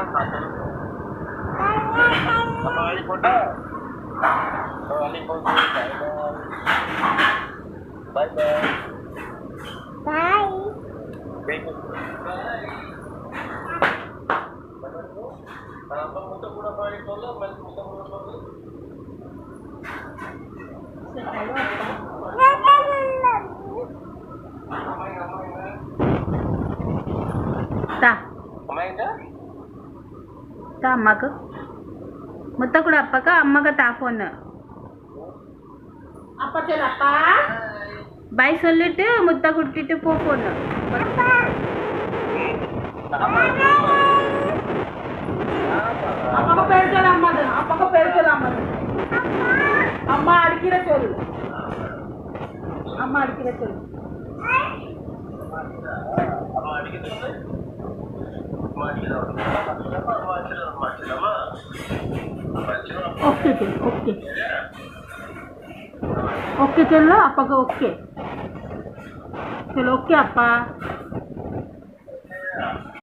Apa Ali Poda? Oh, Ali Poda. Bye bye. Bye. Bye. Apa muka pura balik bola, balik muka pura bola. తా Kumain dah? తా అమ్మకు ముత్త కూడా అప్పక అమ్మగా తా phone அப்பா சொல்லப்பா பை சொல்லிட்டு முத்த குட்டிட்டு போ ஃபோன் அப்பாக்கு பேர் சொல்ல அம்மாது அப்பாக்கு பேர் சொல்ல அம்மாது அம்மா அடிக்கிற சொல்லு அம்மா அடிக்கிற சொல்லு Apa adik itu? Mati dah. Apa mati dah? Mati dah mah. Okay okay okay చలో అప్పకు ఓకే చలో ఓకే అప్ప